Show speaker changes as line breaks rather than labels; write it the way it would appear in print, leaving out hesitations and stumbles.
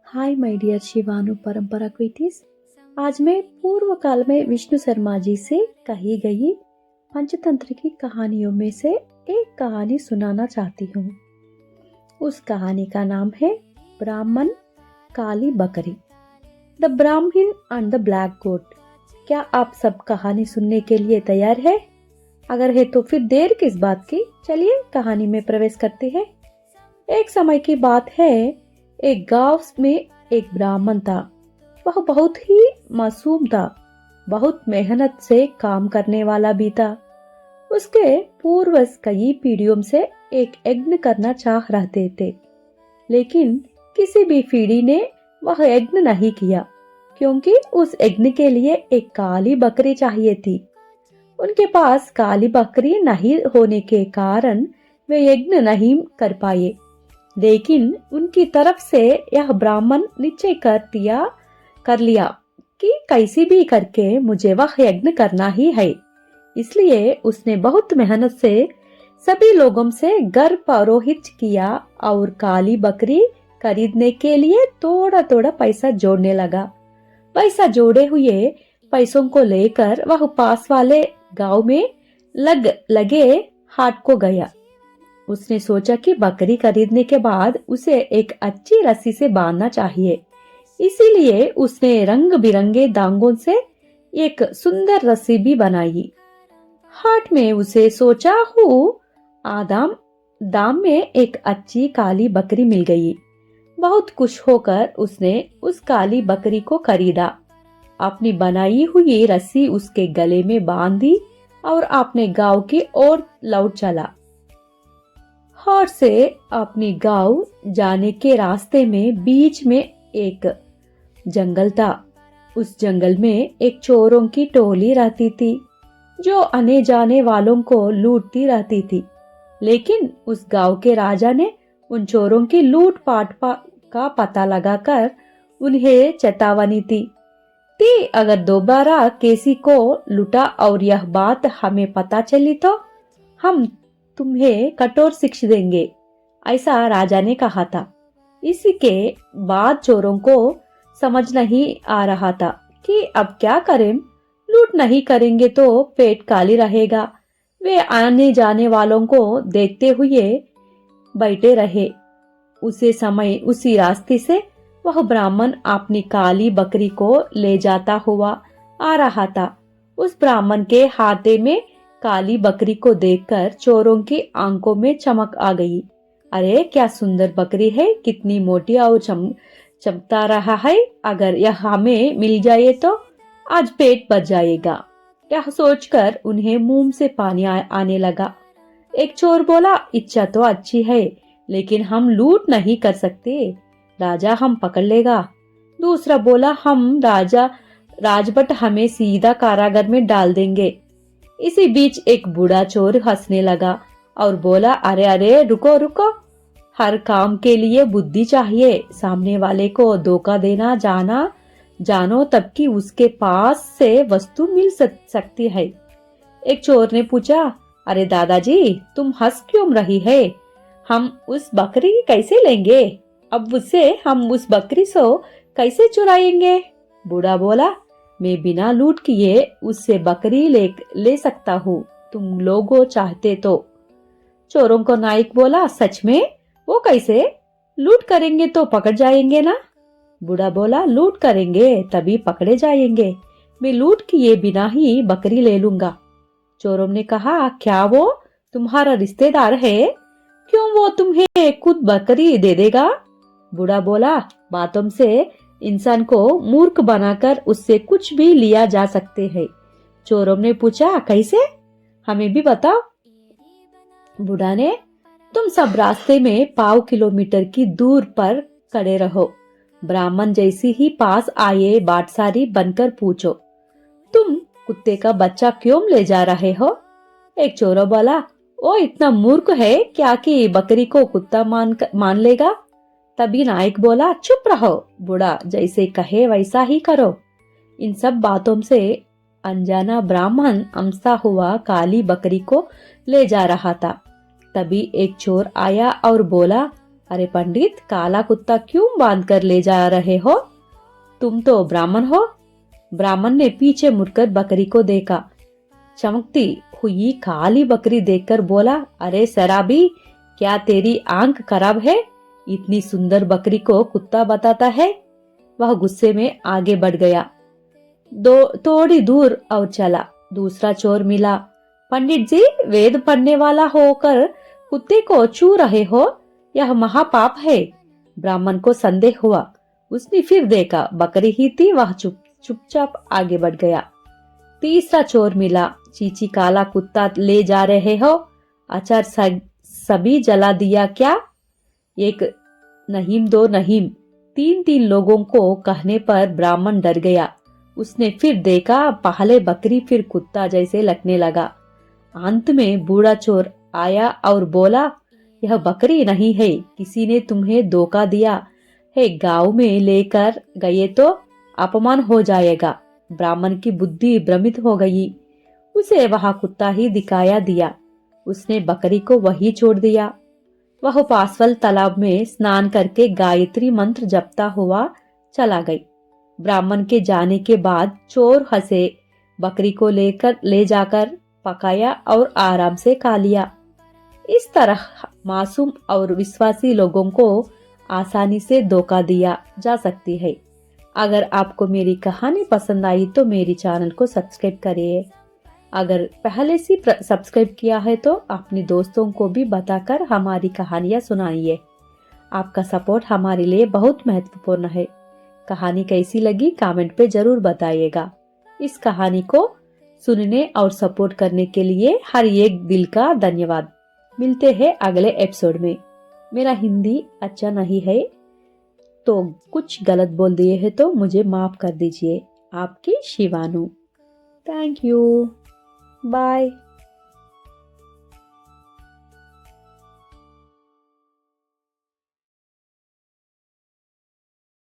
Hi my dear शिवानु परंपरा क्विटीज। आज मैं पूर्व काल में विष्णु शर्मा जी से कही गई पंचतंत्र की कहानियों में से एक कहानी सुनाना चाहती हूँ। उस कहानी का नाम है ब्राह्मण काली बकरी, द ब्राह्मण एंड द ब्लैक गोट। क्या आप सब कहानी सुनने के लिए तैयार है? अगर है तो फिर देर किस बात की, चलिए कहानी में प्रवेश करते हैं। एक समय की बात है, एक गांव में एक ब्राह्मण था। वह बहुत ही मासूम था, बहुत मेहनत से काम करने वाला भी था। उसके पूर्वज कई पीढ़ियों से एक यज्ञ करना चाह रहे थे, लेकिन किसी भी पीढ़ी ने वह यज्ञ नहीं किया, क्योंकि उस यज्ञ के लिए एक काली बकरी चाहिए थी। उनके पास काली बकरी नहीं होने के कारण वे यज्ञ नहीं कर पाए। लेकिन उनकी तरफ से यह ब्राह्मण निश्चय कर लिया कि कैसी भी करके मुझे वह यज्ञ करना ही है। इसलिए उसने बहुत मेहनत से सभी लोगों से घर परोहित किया और काली बकरी खरीदने के लिए थोड़ा थोड़ा पैसा जोड़ने लगा। पैसा जोड़े हुए पैसों को लेकर वह पास वाले गांव में लगे हाट को गया। उसने सोचा कि बकरी खरीदने के बाद उसे एक अच्छी रस्सी से बांधना चाहिए। इसीलिए उसने रंग बिरंगे धागों से एक सुंदर रस्सी भी बनाई। हाट में उसे सोचा हूँ आदाम दाम में एक अच्छी काली बकरी मिल गई। बहुत खुश होकर उसने उस काली बकरी को खरीदा। अपनी बनाई हुई रस्सी उसके गले में बांध दी और अपने गांव की ओर लौट चला। हाट से अपनी गांव जाने के रास्ते में बीच में एक जंगल था। उस जंगल में एक चोरों की टोली रहती थी, जो आने जाने वालों को लूटती रहती थी। लेकिन उस गांव के राजा ने उन चोरों की लूटपाट का पता लगाकर उन्हें चेतावनी दी अगर दोबारा किसी को लूटा और यह बात हमें पता चली तो हम तुम्हें कठोर शिक्षा देंगे, ऐसा राजा ने कहा था। इसी के बाद चोरों को समझ नहीं आ रहा था कि अब क्या करें। लूट नहीं करेंगे तो पेट खाली रहेगा। वे आने जाने वालों को देखते हुए बैठे रहे। उसी रास्ते से वह ब्राह्मण अपनी काली बकरी को ले जाता हुआ आ रहा था। उस ब्राह्मण के हाथे में काली बकरी को देखकर चोरों की आंखों में चमक आ गई। अरे क्या सुंदर बकरी है, कितनी मोटी और चमकता रहा है। अगर यह हमें मिल जाए तो आज पेट भर जाएगा। यह सोचकर उन्हें मुंह से पानी आने लगा। एक चोर बोला, इच्छा तो अच्छी है, लेकिन हम लूट नहीं कर सकते, राजा हम पकड़ लेगा। दूसरा बोला, हम राजभट हमें सीधा कारागार में डाल देंगे। इसी बीच एक बूढ़ा चोर हंसने लगा और बोला, अरे अरे रुको रुको, हर काम के लिए बुद्धि चाहिए। सामने वाले को धोखा देना जानो तब कि उसके पास से वस्तु मिल सकती है। एक चोर ने पूछा, अरे दादाजी तुम हंस क्यों रही है? हम उस बकरी कैसे लेंगे? अब उससे हम उस बकरी से कैसे चुराएंगे? बूढ़ा बोला, मैं बिना लूट किए उससे बकरी ले सकता हूँ, तुम लोगों चाहते तो। चोरों को नायक बोला, सच में? वो कैसे? लूट करेंगे तो पकड़ जाएंगे ना? बूढ़ा बोला, लूट करेंगे तभी पकड़े जाएंगे, मैं लूट किए बिना ही बकरी ले लूंगा। चोरों ने कहा, क्या वो तुम्हारा रिश्तेदार है? क्यों वो तुम्हें खुद बकरी दे देगा? बूढ़ा बोला, बातों से इंसान को मूर्ख बनाकर उससे कुछ भी लिया जा सकते हैं। चोरों ने पूछा, कैसे? हमें भी बताओ। बूढ़ा ने, तुम सब रास्ते में 5 किलोमीटर की दूर पर खड़े रहो। ब्राह्मण जैसी ही पास आए बाटसारी बनकर पूछो, तुम कुत्ते का बच्चा क्यों ले जा रहे हो? एक चोर बोला, ओ इतना मूर्ख है क्या कि बकरी को कुत्ता मान लेगा? तभी नायक बोला, चुप रहो, बूढ़ा जैसे कहे वैसा ही करो। इन सब बातों से अनजाना ब्राह्मण अमसा हुआ काली बकरी को ले जा रहा था। तभी एक चोर आया और बोला, अरे पंडित, काला कुत्ता क्यों बांध कर ले जा रहे हो? तुम तो ब्राह्मण हो। ब्राह्मण ने पीछे मुड़कर बकरी को देखा। चमकती हुई काली बकरी देखकर बोला, अरे शराबी, क्या तेरी आंख खराब है? इतनी सुंदर बकरी को कुत्ता बताता है? वह गुस्से में आगे बढ़ गया। थोड़ी दूर और चला। दूसरा चोर मिला। पंडित जी, वेद पढ़ने वाला होकर कुत्ते को छू रहे हो, यह महापाप है। ब्राह्मण को संदेह हुआ। उसने फिर देखा, बकरी ही थी। वह चुपचाप आगे बढ़ गया। तीसरा चोर मिला। चीची, काला कुत्ता ले जा रहे हो? अचार सभी जला दिया क्या? एक नहीं, दो नहीं, तीन तीन लोगों को कहने पर ब्राह्मण डर गया। उसने फिर देखा, पहले बकरी फिर कुत्ता जैसे लगने लगा। अंत में बूढ़ा चोर आया और बोला, यह बकरी नहीं है, किसी ने तुम्हें धोखा दिया है। गांव में लेकर गए तो अपमान हो जाएगा। ब्राह्मण की बुद्धि भ्रमित हो गई। उसे वह कुत्ता ही दिखाया दिया। उसने बकरी को वही छोड़ दिया। वह पासवाल तालाब में स्नान करके गायत्री मंत्र जपता हुआ चला गई। ब्राह्मण के जाने के बाद चोर हंसे। बकरी को ले जाकर पकाया और आराम से खा लिया। इस तरह मासूम और विश्वासी लोगों को आसानी से धोखा दिया जा सकती है। अगर आपको मेरी कहानी पसंद आई तो मेरी चैनल को सब्सक्राइब करिए। अगर पहले से सब्सक्राइब किया है तो अपने दोस्तों को भी बताकर हमारी कहानियां सुनाइए। आपका सपोर्ट हमारे लिए बहुत महत्वपूर्ण है। कहानी कैसी लगी कमेंट पे जरूर बताइएगा। इस कहानी को सुनने और सपोर्ट करने के लिए हर एक दिल का धन्यवाद। मिलते हैं अगले एपिसोड में। मेरा हिंदी अच्छा नहीं है तो कुछ गलत बोल दिए हैं तो मुझे माफ कर दीजिए। आपकी शिवानु। Thank you. बाय।